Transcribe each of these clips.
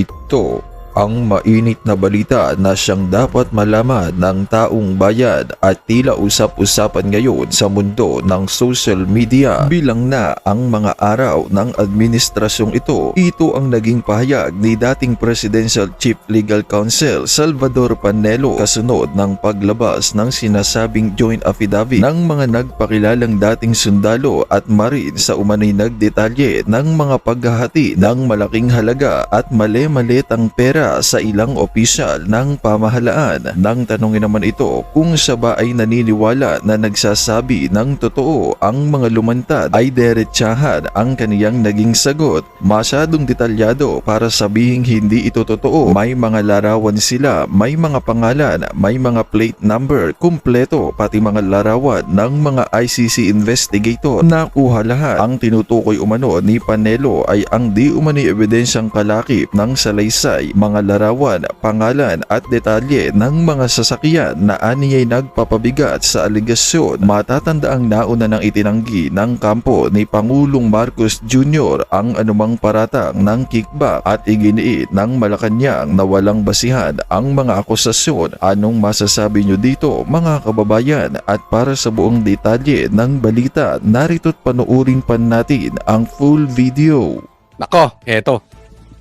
Ito ang mainit na balita na siyang dapat malaman ng taong bayan at tila usap-usapan ngayon sa mundo ng social media. Bilang na ang mga araw ng administrasyong ito, ito ang naging pahayag ni dating Presidential Chief Legal Counsel Salvador Panelo kasunod ng paglabas ng sinasabing joint affidavit ng mga nagpakilalang dating sundalo at marin sa umano'y nagdetalye ng mga paghahati ng malaking halaga at mali-malitang pera sa ilang opisyal ng pamahalaan. Nang tanongin naman ito kung siya ba ay naniniwala na nagsasabi ng totoo ang mga lumantad, ay derechahan ang kaniyang naging sagot. Masyadong detalyado para sabihing hindi ito totoo. May mga larawan sila, may mga pangalan, may mga plate number, kumpleto, pati mga larawan ng mga ICC investigator. Nakuha lahat. Ang tinutukoy umano ni Panelo ay ang di umani ebidensyang kalakip ng salaysay, mga larawan, pangalan at detalye ng mga sasakyan na aniyay nagpapabigat sa aligasyon. Matatandaang nauna nang itinanggi ng kampo ni Pangulong Marcos Jr. ang anumang paratang ng kickback at iginiit ng Malacanang na walang basihan ang mga akusasyon. Anong masasabi nyo dito mga kababayan? At para sa buong detalye ng balita, narito't panoorin pa natin ang full video. Nako, eto.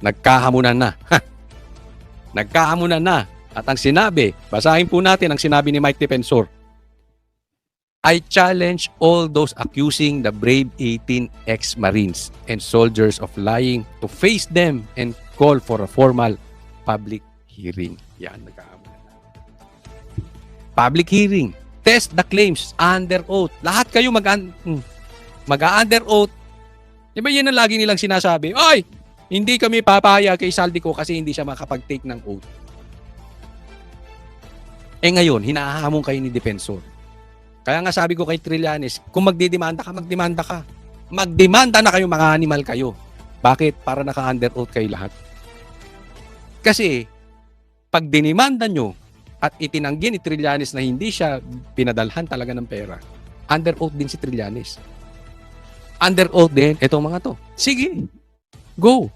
Nagkahamunan na. Nagkahamunan na. At ang sinabi, basahin po natin ang sinabi ni Mike Defensor. I challenge all those accusing the brave 18 ex-Marines and soldiers of lying to face them and call for a formal public hearing. Yan, nagkahamunan na. Public hearing. Test the claims under oath. Lahat kayo mag-under oath. Di ba yan ang lagi nilang sinasabi? Oy! Hindi kami papaya kay Saldico kasi hindi siya makapag-take ng oath. Eh ngayon, hinahamon kayo ni Defensor. Kaya nga sabi ko kay Trillanes, kung magdidemanda ka, magdemanda ka. Magdemanda na kayo, mga animal kayo. Bakit? Para naka-under oath kayo lahat. Kasi, pag dinimanda nyo at itinanggi ni Trillanes na hindi siya pinadalhan talaga ng pera, under oath din si Trillanes. Under oath din, etong mga to. Sige, go.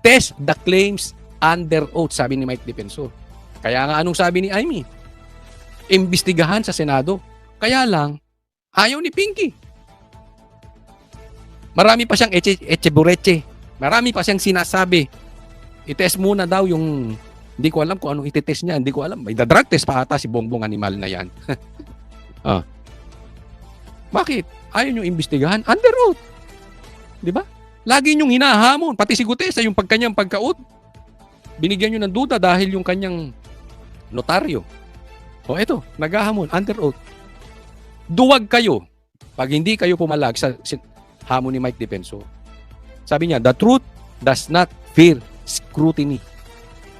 Test the claims under oath, sabi ni Mike Defensor. Kaya nga anong sabi ni Amy? Imbestigahan sa Senado. Kaya lang, ayaw ni Pinky. Marami pa siyang echebureche. Marami pa siyang sinasabi. I-test muna daw yung, hindi ko alam kung anong iti-test niya. Hindi ko alam. May drug test pa ata si Bongbong Animal na yan. Bakit? Ayaw nyo imbestigahan? Under oath. Di ba? Lagi nyong hinahamon, pati si Gutesa, yung kanyang pagka-oath. Binigyan nyo ng duda dahil yung kanyang notaryo. O eto, naghahamon, under oath. Duwag kayo pag hindi kayo pumalag sa hamon ni Mike Defensor. Sabi niya, the truth does not fear scrutiny.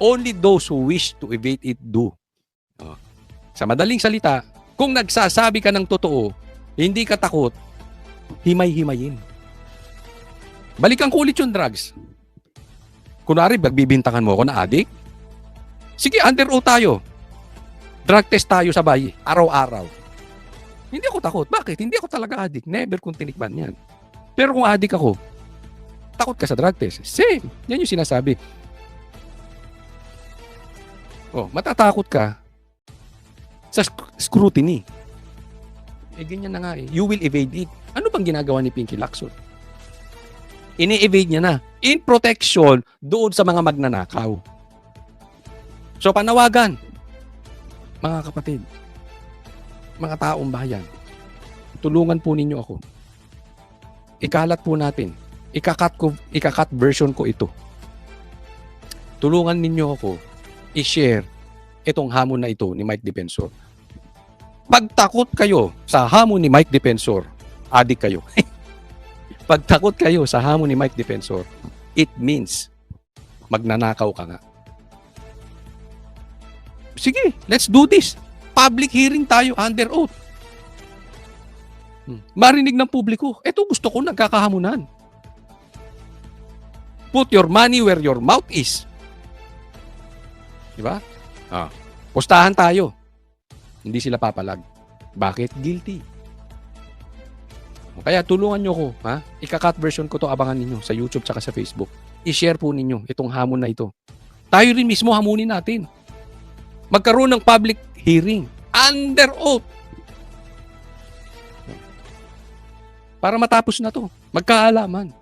Only those who wish to evade it do. Sa madaling salita, kung nagsasabi ka ng totoo, hindi ka takot, himay-himayin. Balikan ko ulit yung drugs. Kunwari, magbibintangan mo ako na addict. Sige, under oath tayo. Drug test tayo sabay, araw-araw. Hindi ako takot. Bakit? Hindi ako talaga addict. Never kong tinikman yan. Pero kung addict ako, takot ka sa drug test. Same. Yan yung sinasabi. Matatakot ka sa scrutiny. Ganyan na nga eh. You will evade it. Ano bang ginagawa ni Pinky Lacson? Ini-evade niya na. In protection doon sa mga magnanakaw. So panawagan, mga kapatid, mga taong bayan, tulungan po ninyo ako. Ikalat po natin. Ikakat version ko ito. Tulungan ninyo ako i-share itong hamon na ito ni Mike Defensor. Pagtakot kayo sa hamon ni Mike Defensor, adik kayo. Pagtakot kayo sa hamon ni Mike Defensor, it means magnanakaw ka nga. Sige, let's do this. Public hearing tayo under oath. Marinig ng publiko. Ito gusto ko, nagkakahamunan. Put your money where your mouth is. Diba? Pustahan tayo. Hindi sila papalag. Bakit? Guilty. Kaya tulungan nyo ko, ha? Ika-cut version ko to, abangan ninyo sa YouTube tsaka sa Facebook. i-share po ninyo itong hamon na ito. Tayo rin mismo hamunin natin. Magkaroon ng public hearing under oath. Para matapos na to. Magkaalaman.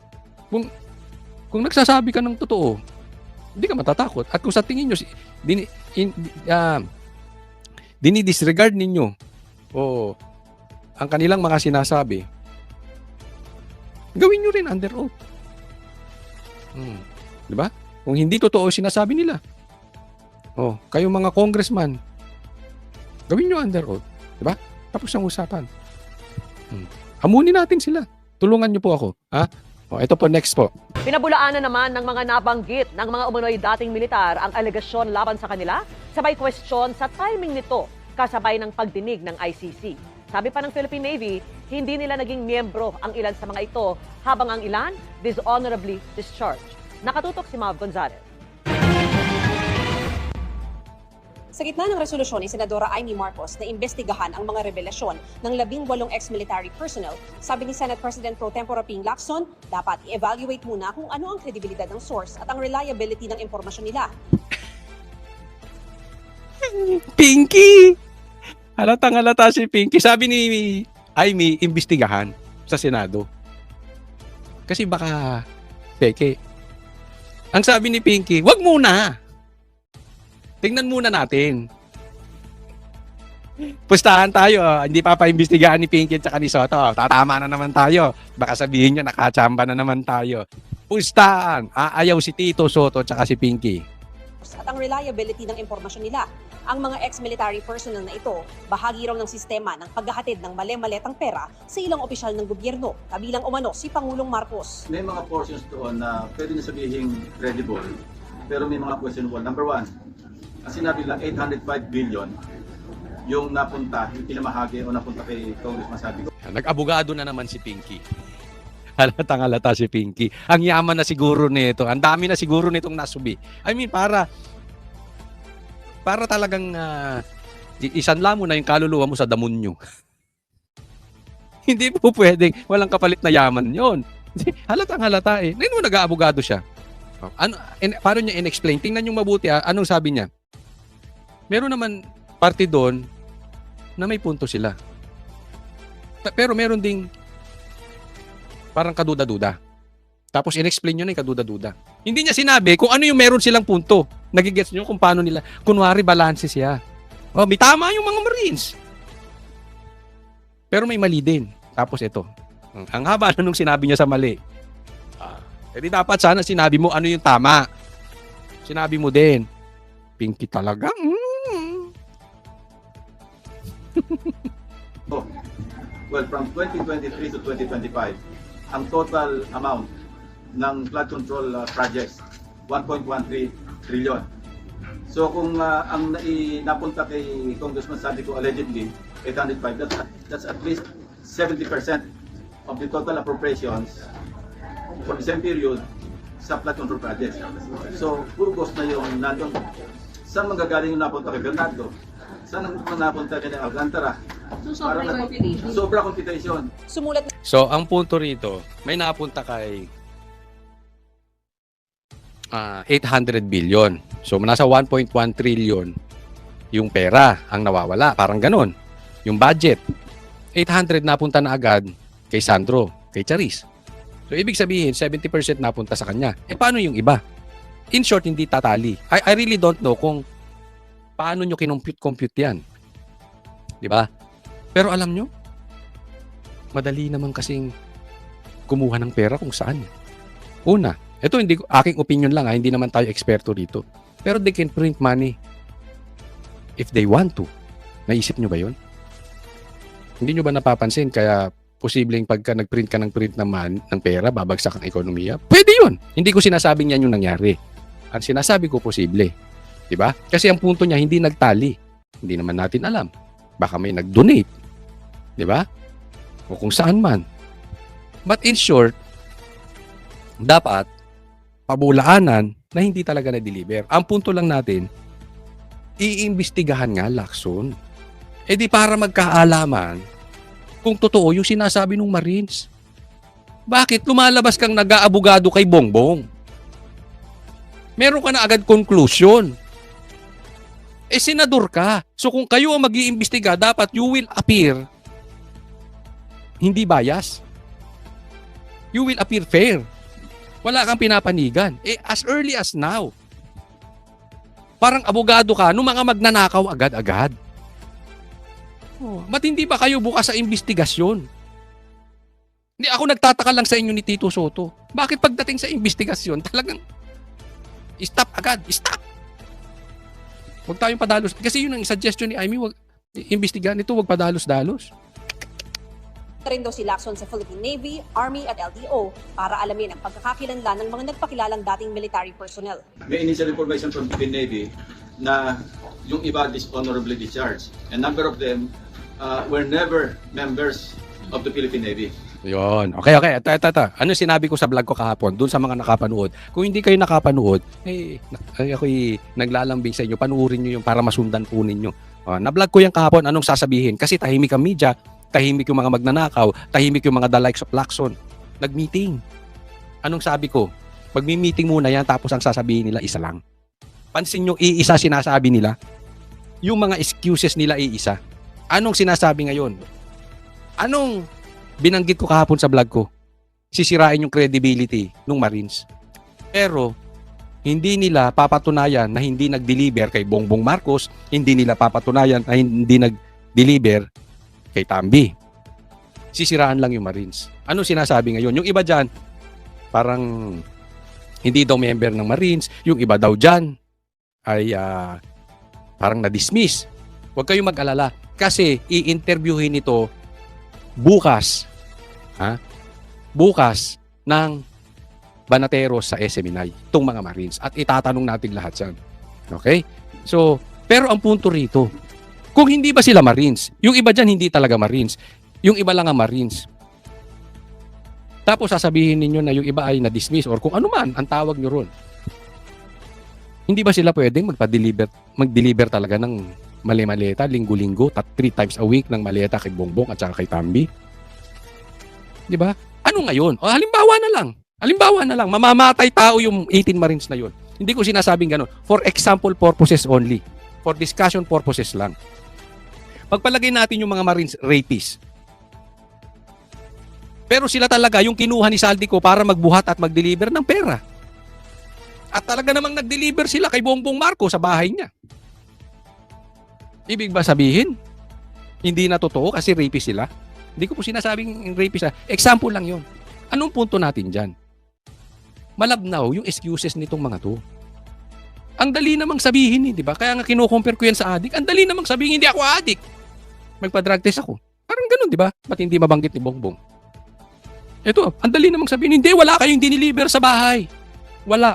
Kung nagsasabi ka ng totoo, hindi ka matatakot. At kung sa tingin nyo, dinidisregard ninyo o ang kanilang mga sinasabi, gawin nyo rin under oath. Diba? Kung hindi totoo sinasabi nila, kayong mga congressman, gawin nyo under oath. Diba? Tapos ang usapan. Hamunin natin sila. Tulungan nyo po ako. Ha? Ito po, next po. Pinabulaanan naman ng mga nabanggit ng mga umunoy dating militar ang alegasyon laban sa kanila, sabay question sa timing nito kasabay ng pagdinig ng ICC. Sabi pa ng Philippine Navy, hindi nila naging miyembro ang ilan sa mga ito habang ang ilan dishonorably discharged. Nakatutok si Mav Gonzalez. Sa gitna ng resolusyon ni Senadora Amy Marcos na imbestigahan ang mga revelasyon ng 18 ex-military personnel, sabi ni Senate President Pro Tempore Ping Lacson, dapat i-evaluate muna kung ano ang kredibilidad ng source at ang reliability ng impormasyon nila. Pinky! Halatang-halata si Pinky. Sabi ni Amy, imbestigahan sa Senado. Kasi baka peke. Ang sabi ni Pinky, wag muna. Tingnan muna natin. Pustahan tayo. Hindi papaimbestigahan ni Pinky at saka ni Soto. Tatama na naman tayo. Baka sabihin niya nakachamba na naman tayo. Pustahan. Aayaw si Tito Soto at saka si Pinky. At ang reliability ng impormasyon nila. Ang mga ex-military personnel na ito, bahagi raw ng sistema ng paghahatid ng mali-maletang pera sa ilang opisyal ng gobyerno, kabilang umano si Pangulong Marcos. May mga portions doon na pwede na sabihin credible, pero may mga questionable. Number one, ang sinabi lang 805 billion yung napunta, yung pinamahagi o napunta kay Congressman Sabi ko. Nag-abogado na naman si Pinky. Halatang-halata si Pinky. Ang yaman na siguro nito. Ang dami na siguro nitong nasubi. I mean, para talagang isanla mo na yung kaluluwa mo sa damonyo. Hindi po pwedeng walang kapalit na yaman yon. Halatang-halata eh. Ngayon mo nag-aabogado siya. Paano niya in-explain? Tingnan yung mabuti anong sabi niya? Meron naman parte doon na may punto sila. Pero meron ding parang kaduda-duda. Tapos in-explain nyo na yung kaduda-duda. Hindi niya sinabi kung ano yung meron silang punto. Nagigets nyo kung paano nila. Kunwari, balance siya. May tama yung mga Marines. Pero may mali din. Tapos ito. Ang haba na nung sinabi niya sa mali. Di dapat sana sinabi mo ano yung tama. Sinabi mo din. Pinky talaga. Well, from 2023 to 2025, ang total amount ng flood control projects, 1.13 trillion. So kung ang napunta kay Congressman Sabi ko allegedly 805, that's at least 70% of the total appropriations for the same period sa flood control projects. So purgos na yung nandun. Saan manggagaling yung napunta kay Bernardo? Saan ang napunta kay Alcantara? Sobra computation. Sumulat So, ang punto rito, may napunta kay 800 billion. So, nasa 1.1 trillion yung pera ang nawawala. Parang ganon. Yung budget. 800 napunta na agad kay Sandro, kay Charis. So, ibig sabihin, 70% napunta sa kanya. Paano yung iba? In short, hindi tatali. I really don't know kung paano nyo kinompute yan. Di ba? Pero alam nyo, madali naman kasing kumuha ng pera kung saan. Una, ito aking opinion lang hindi naman tayo eksperto dito. Pero they can print money if they want to. Naisip nyo ba yun? Hindi nyo ba napapansin kaya posibleng pagka nag-print ka ng ng pera, babagsak ang ekonomiya? Pwede yun. Hindi ko sinasabing yan yung nangyari. Ang sinasabi ko posible. Diba? Kasi ang punto niya hindi nagtali. Hindi naman natin alam. Baka may nag-donate. Diba? O kung saan man. But in short, dapat pabulaanan na hindi talaga na-deliver. Ang punto lang natin, iimbestigahan nga, Lacson. Di para magkaalaman kung totoo yung sinasabi ng Marines. Bakit lumalabas kang nag-aabogado kay Bongbong? Meron ka na agad conclusion. Senador ka. So kung kayo ang mag-iimbestiga, dapat you will appear hindi bias. You will appear fair. Wala kang pinapanigan. As early as now. Parang abogado ka nung mga magnanakaw agad-agad. Ba't hindi ba kayo bukas sa investigasyon? Hindi, ako nagtataka lang sa inyo ni Tito Soto. Bakit pagdating sa investigasyon, talagang stop agad, stop! Huwag tayong padalos. Kasi yun ang suggestion ni Amy, wag imbestigahan ito, wag padalos-dalos. Rin daw si Lacson sa Philippine Navy, Army at LTO para alamin ang pagkakakilanlan ng mga nagpakilalang dating military personnel. May initial information from Philippine Navy na yung iba dishonorably discharged. A number of them were never members of the Philippine Navy. Yun. Okay. Ito. Ano sinabi ko sa vlog ko kahapon, dun sa mga nakapanood. Kung hindi kayo nakapanood, ako'y naglalambing sa inyo, panuorin nyo yung para masundan po ninyo. Na-vlog ko yung kahapon, anong sasabihin? Kasi tahimik ang media, tahimik yung mga magnanakaw, tahimik yung mga the likes of Lacson. Nag-meeting. Anong sabi ko? Magmi-meeting muna yan, tapos ang sasabihin nila, isa lang. Pansin nyo, iisa sinasabi nila. Yung mga excuses nila, iisa. Anong sinasabi ngayon? Anong binanggit ko kahapon sa vlog ko? Sisirain yung credibility ng Marines. Pero, hindi nila papatunayan na hindi nag-deliver kay Bongbong Marcos, hindi nila papatunayan na hindi nag-deliver kay Tambi. Sisiraan lang yung Marines. Ano sinasabi ngayon? Yung iba dyan, parang hindi daw member ng Marines. Yung iba daw dyan ay parang na-dismiss. Huwag kayong mag-alala. Kasi i-interviewin ito bukas. Bukas ng Banateros sa SMNI. Itong mga Marines. At itatanong natin lahat yan. Okay? So, pero ang punto rito, kung hindi ba sila Marines, yung iba dyan hindi talaga Marines, yung iba lang ang Marines. Tapos sasabihin ninyo na yung iba ay na-dismiss or kung ano man ang tawag nyo ron. Hindi ba sila pwedeng mag-deliver talaga ng mali-maleta, linggo-linggo, 3 times a week ng maleta kay Bongbong at saka kay Tambi? Di ba? Ano ngayon? Halimbawa na lang, mamamatay tao yung 18 Marines na yun. Hindi ko sinasabing gano'n. For example purposes only. For discussion purposes lang. Pagpalagay natin yung mga Marines rapists. Pero sila talaga yung kinuha ni Saldico para magbuhat at mag-deliver ng pera. At talaga namang nag-deliver sila kay Bongbong Marcos sa bahay niya. Ibig ba sabihin, hindi na totoo kasi rapist sila? Hindi ko po sinasabing rapist. Example lang yun. Anong punto natin dyan? Malabnaw yung excuses nitong mga to. Ang dali namang sabihin, di ba? Kaya nga kinukompare ko yan sa adik. Ang dali namang sabihin, hindi ako adik. Magpa-drug test ako. Parang ganun, di ba? Ba't hindi mabanggit ni Bongbong? Ito, ang dali namang sabihin, hindi, wala kayong diniliver sa bahay. Wala.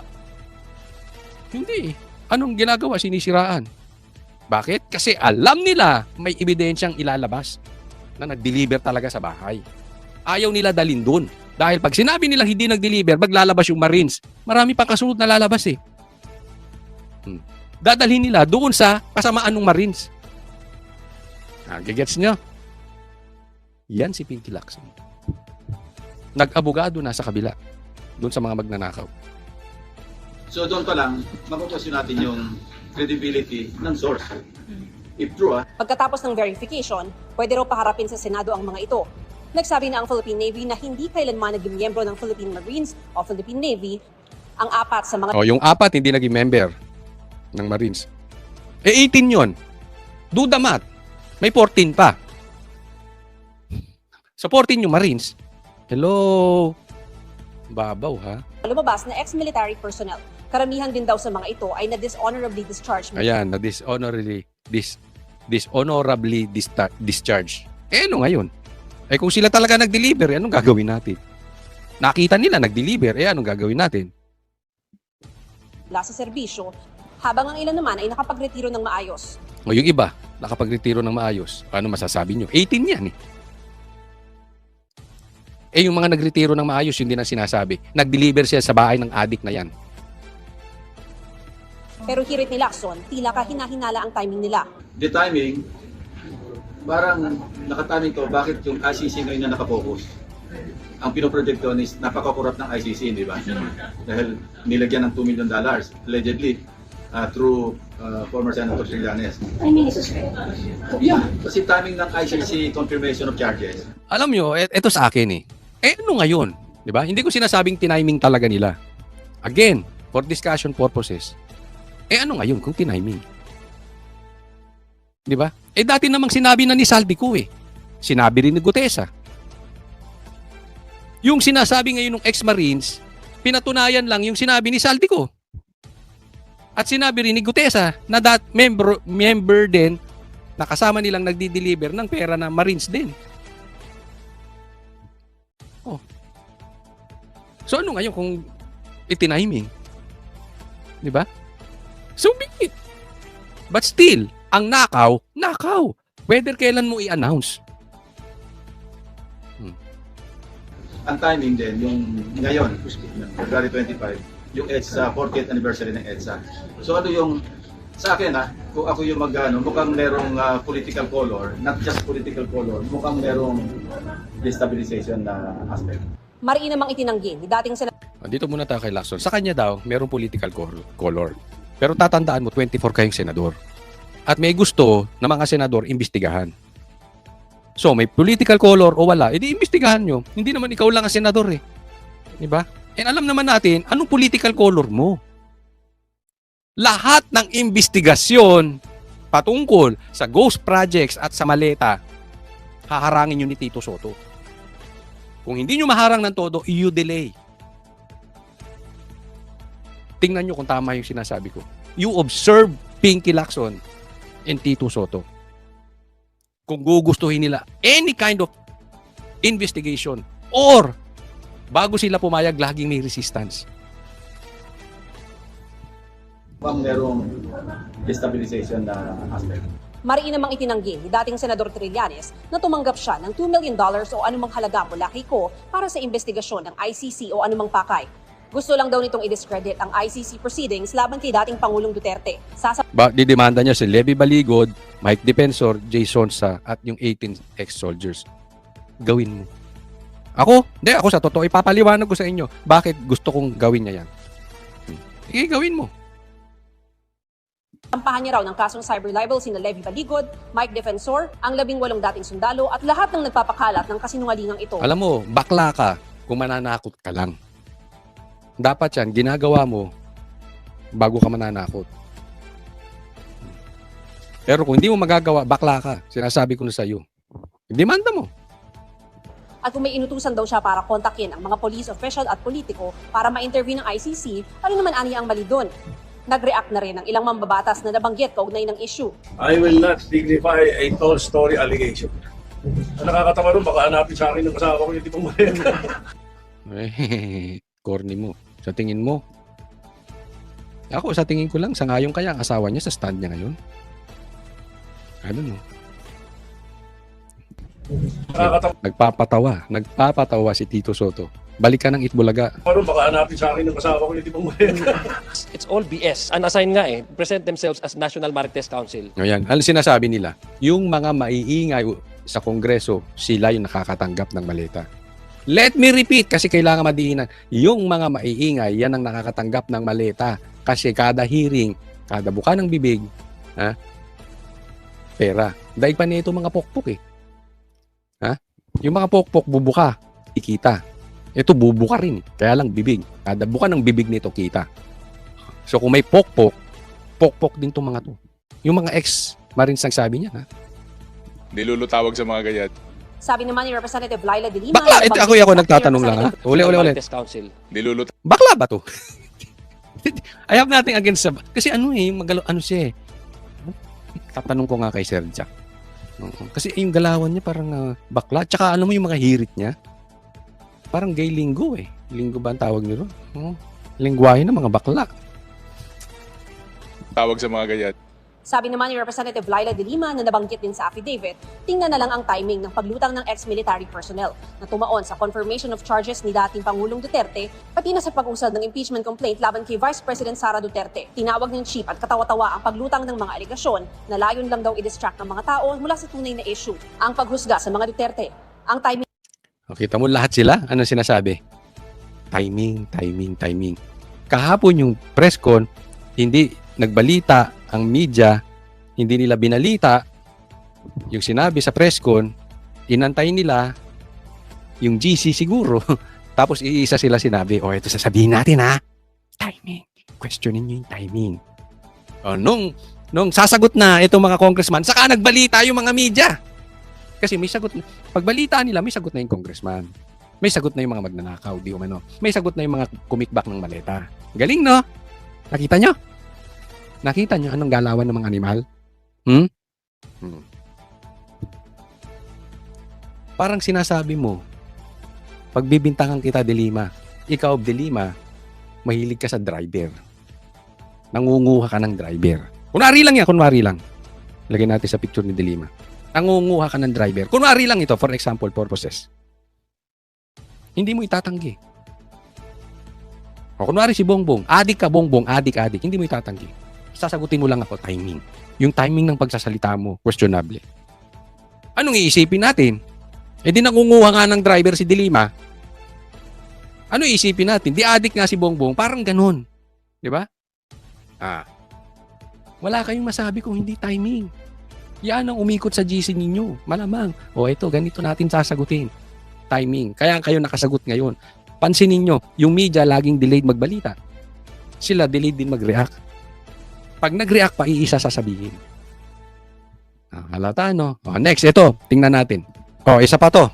Hindi. Anong ginagawa? Sinisiraan. Bakit? Kasi alam nila may ebidensyang ilalabas na nag-deliver talaga sa bahay. Ayaw nila dalhin dun. Dahil pag sinabi nilang hindi nag-deliver, maglalabas yung Marines. Marami pang kasunod na lalabas eh. Dadalhin nila doon sa kasamaan ng Marines. Gigets nyo? Yan si Pinky Lacson. Nag-abogado na sa kabila. Doon sa mga magnanakaw. So doon pa lang, makukwestiyon natin yung credibility ng source. If true, Pagkatapos ng verification, pwede raw paharapin sa Senado ang mga ito. Nagsabi na ang Philippine Navy na hindi kailanman naging miyembro ng Philippine Marines o Philippine Navy ang 4 sa mga Yung 4 hindi naging member ng Marines. 18 yon. Do the math. May 14 pa. Sa 14 yung Marines. Hello? Babaw ha? lumabas na ex-military personnel. Karamihan din daw sa mga ito ay na-dishonorably discharged. Ayan, dishonorably discharged. Ano ngayon? Kung sila talaga nag-deliver, anong gagawin natin? Nakita nila nag-deliver, anong gagawin natin? Mula sa serbisyo, habang ang ilan naman ay nakapagretiro ng maayos. O yung iba, nakapagretiro ng maayos. Ano masasabi nyo? 18 yan eh. Yung mga nagretiro ng maayos, yun din ang sinasabi. Nag-deliver siya sa bahay ng adik na yan. Pero hirit ni Lacson, tila kahina-hinala ang timing nila. The timing, parang nakataming to, bakit yung ICC ngayon na nakapokus? ang pinoproject doon is napaka-corrupt ng ICC, di ba? Dahil nilagyan ng $2 million allegedly through former Senator Trillanes. Yeah, kasi timing ng ICC confirmation of charges. Alam nyo, eto sa akin eh. Ano ngayon? Di ba? Hindi ko sinasabing tiniming talaga nila. Again, for discussion purposes. Ano ngayon kung tiniming? Di ba? Dati namang sinabi na ni Saldico eh. Sinabi rin ni Gutesa. Yung sinasabi ngayon ng ex-Marines, pinatunayan lang yung sinabi ni Saldico. At sinabi rin ni Gutesa na member din na kasama nilang nagdi-deliver ng pera na Marines din. Oh. So ano ngayon kung itiniming? Di ba? So be it. But still, ang nakaw. Whether kailan mo i-announce. Ang timing din, yung ngayon, February 25, yung EDSA, 40th anniversary ng EDSA. So ano yung, sa akin kung ako yung mukhang merong political color, not just political color, mukhang merong destabilization na aspect. Mariin namang itinanggi ni dating Dito muna tayo kay Lacson. Sa kanya daw, merong political color. Pero tatandaan mo, 24 kayong senador. At may gusto na mga senador imbestigahan. So, may political color o wala, edi imbestigahan nyo. Hindi naman ikaw lang ang senador eh. Diba? And alam naman natin, anong political color mo? Lahat ng investigasyon patungkol sa ghost projects at sa maleta, haharangin nyo ni Tito Sotto. Kung hindi nyo maharang ng todo, you delay. Tingnan nyo kung tama yung sinasabi ko. You observe Pinky Lacson and Tito Sotto. Kung gugustuhin nila any kind of investigation or bago sila pumayag, laging may resistance. Mukhang merong destabilization na aspect. Mariin namang itinanggi ni dating Senador Trillanes na tumanggap siya ng $2 million o anumang halaga mula kay Ko para sa investigasyon ng ICC o anumang pakay. Gusto lang daw nitong i-discredit ang ICC proceedings laban kay dating Pangulong Duterte. Didemanda niya si Levy Baligod, Mike Defensor, Jay Sonsa at yung 18 ex-soldiers. Gawin mo. Ako sa totoo, ipapaliwanag ko sa inyo bakit gusto kong gawin niya yan. Sige, gawin mo. Sampahan niya raw ng kasong cyber libel sina Levy Baligod, Mike Defensor, ang 18 dating sundalo at lahat ng nagpapakalat ng kasinungalingang ito. Alam mo, bakla ka kung mananakot ka lang. Dapat yan, ginagawa mo bago ka mananakot. Pero kung hindi mo magagawa, bakla ka. Sinasabi ko na sa iyo. Demanda mo. At kung may inutusan daw siya para kontakin ang mga police official at politiko para ma-interview ng ICC, ano naman aniya ang mali doon? Nag-react na rin ang ilang mambabatas na nabanggit kaugnay ng issue. I will not dignify a tall story allegation. Ang nakakatawa rin, baka hanapin sa akin ng kasama ko yung tipong mali. Corny mo. Sa tingin mo. Ako, sa tingin ko lang, sangayon kaya ang asawa niya sa stand niya ngayon. I don't know. Nagpapatawa si Tito Sotto. Balik ka ng Itbulaga. Baka hanapin sa akin ng kasama ko yung tipong mali. It's all BS. Unassigned nga present themselves as National Marites Council. Ayan. Ano sinasabi nila? Yung mga maiingay sa Kongreso, sila yung nakakatanggap ng maleta. Let me repeat kasi kailangan madiinan. Yung mga maiingay, yan ang nakakatanggap ng maleta. Kasi kada hearing, kada buka ng bibig, pera. Dahil pa nito mga pokpok eh. Yung mga pokpok bubuka, ikita. Ito bubuka rin, kaya lang bibig. Kada buka ng bibig nito, kita. So kung may pokpok din itong mga to. Yung mga ex-Marines nagsabi niya, Nilulutawag sa mga gayat. Sabi naman ni Representative Laila De Lima, bakla, ako nagtatanong lang Uli. Marites Council. Bakla ba to? I have nothing against sa... Kasi ano siya eh. Tatanong ko nga kay Sir Jack. Kasi yung galawan niya parang bakla. Tsaka alam mo yung mga hirit niya? Parang gay linggo eh. Linggo ba ang tawag nyo? Lingwahe ng mga bakla. Tawag sa mga gayat. Sabi naman ni Representative Laila De Lima na nabanggit din sa affidavit, tingnan na lang ang timing ng paglutang ng ex-military personnel na tumaon sa confirmation of charges ni dating Pangulong Duterte pati na sa pag-usad ng impeachment complaint laban kay Vice President Sara Duterte. Tinawag ng chief at katawa-tawa ang paglutang ng mga alegasyon na layon lang daw i-distract ng mga tao mula sa tunay na issue, ang paghusga sa mga Duterte. Ang timing O, kita mo lahat sila, ano sinasabi? Timing, timing, timing. Kahapon yung press con, hindi nagbalita ang media, hindi nila binalita yung sinabi sa press con, inantay nila yung GC siguro. Tapos iisa sila sinabi, o ito sasabihin natin ha, timing. Questionin nyo yung timing. O, nung sasagot na itong mga congressman, saka nagbalita yung mga media. Kasi may sagot na, pagbalita nila, may sagot na yung congressman. May sagot na yung mga magnanakaw, di umano. May sagot na yung mga kumikbak ng maleta. Galing, no? Nakita nyo? Nakita nyo anong galawan ng mga animal? Parang sinasabi mo, pagbibintangan kita, De Lima, ikaw, De Lima, mahilig ka sa driver. Nangunguha ka ng driver. Kunwari lang yan, kunwari lang. Lagyan natin sa picture ni De Lima. Nangunguha ka ng driver. Kunwari lang ito, for example purposes. Hindi mo itatanggi. O kunwari si Bongbong, adik ka Bongbong, adik. Hindi mo itatanggi. Sasagutin mo lang ako, timing. Yung timing ng pagsasalita mo, questionable. Anong iisipin natin? Eh di nangunguha nga ng driver si De Lima. Ano iisipin natin? Di adik nga si Bongbong, parang ganun. Di ba? Wala kayong masabi kung hindi timing. Yan ang umikot sa GC ninyo. Malamang. O ito, ganito natin sasagutin. Timing. Kaya kayo nakasagot ngayon. Pansinin nyo, yung media laging delayed magbalita. Sila delayed din mag-react. Pag nag-react pa, iisa sasabihin. Halata, no? Next, ito. Tingnan natin. Isa pa to.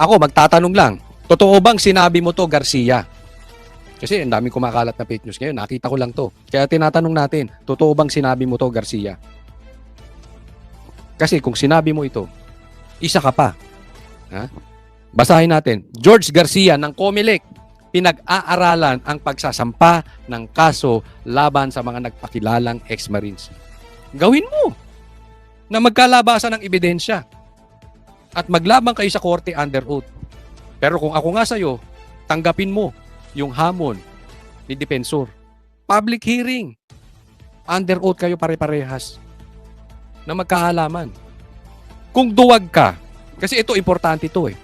Ako, magtatanong lang. Totoo bang sinabi mo to, Garcia? Kasi ang daming kumakalat na fake news ngayon. Nakita ko lang to. Kaya tinatanong natin, totoo bang sinabi mo to, Garcia? Kasi kung sinabi mo ito, isa ka pa. Basahin natin. George Garcia ng COMELEC, pinag-aaralan ang pagsasampa ng kaso laban sa mga nagpakilalang ex-Marines. Gawin mo na magkalabasan ng ebidensya at maglaban kayo sa korte under oath. Pero kung ako nga sa'yo, tanggapin mo yung hamon ni Depensor. Public hearing. Under oath kayo pare-parehas na magkaalaman. Kung duwag ka, kasi ito, importante ito eh.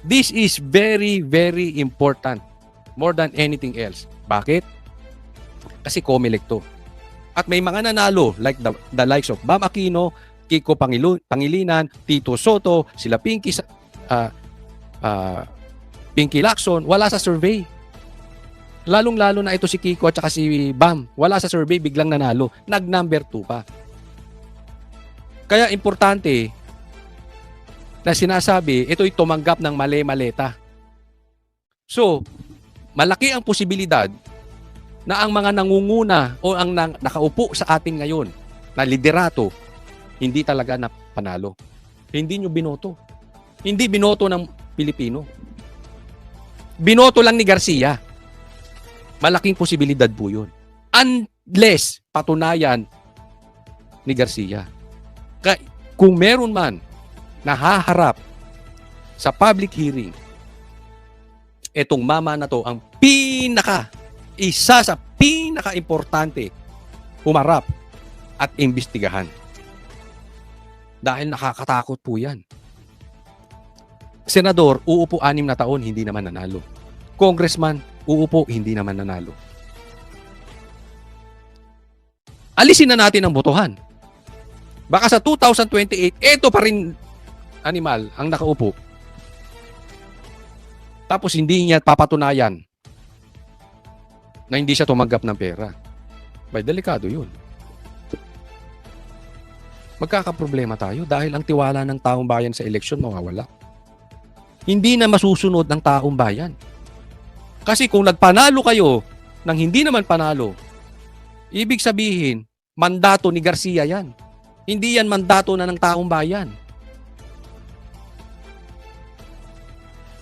This is very, very important. More than anything else. Bakit? Kasi COMELEC to. At may mga nanalo like the likes of Bam Aquino, Kiko Pangilinan, Tito Soto, sila Pinky Lacson, wala sa survey. Lalong-lalo na ito si Kiko at saka si Bam. Wala sa survey, biglang nanalo. Nag-number 2 pa. Kaya importante na sinasabi, ito'y tumanggap ng mali-maleta. So, malaki ang posibilidad na ang mga nangunguna o ang nakaupo sa atin ngayon na liderato, hindi talaga na panalo. Hindi nyo binoto. Hindi binoto ng Pilipino. Binoto lang ni Garcia. Malaking posibilidad po yun. Unless patunayan ni Garcia. Kung meron man nahaharap sa public hearing, etong mama na to ang isa sa pinaka-importante humarap at imbestigahan. Dahil nakakatakot po yan. Senador, uupo 6 na taon, hindi naman nanalo. Congressman, uupo, hindi naman nanalo. Alisin na natin ang botohan. Baka sa 2028, ito pa rin animal ang nakaupo. Tapos hindi niya papatunayan na hindi siya tumanggap ng pera. Bay, delikado yun. Magkakaproblema tayo dahil ang tiwala ng taong bayan sa eleksyon mawawala. Hindi na masusunod ng taong bayan. Kasi kung nagpanalo kayo nang hindi naman panalo, ibig sabihin, mandato ni Garcia yan. Hindi yan mandato na ng taong bayan.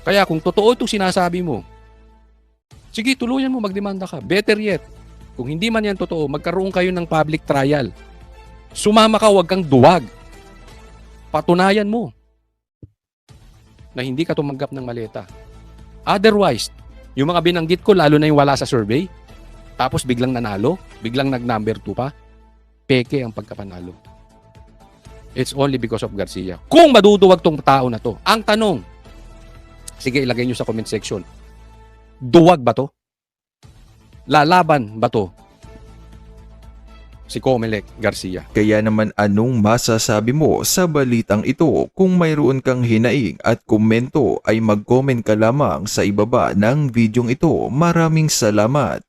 Kaya kung totoo itong sinasabi mo, sige, tuluyan mo, magdemanda ka. Better yet, kung hindi man yan totoo, magkaroon kayo ng public trial. Sumama ka, huwag kang duwag. Patunayan mo na hindi ka tumanggap ng maleta. Otherwise, yung mga binanggit ko, lalo na yung wala sa survey, tapos biglang nanalo, biglang nag-number 2 pa, peke ang pagkapanalo. It's only because of Garcia. Kung maduduwag tong tao na to, ang tanong, Sige, ilagay nyo sa comment section. Duwag ba to? Lalaban ba to? Si Comelec Garcia. Kaya naman anong masasabi mo sa balitang ito? Kung mayroon kang hinaing at komento ay mag-comment ka lamang sa ibaba ng videong ito. Maraming salamat.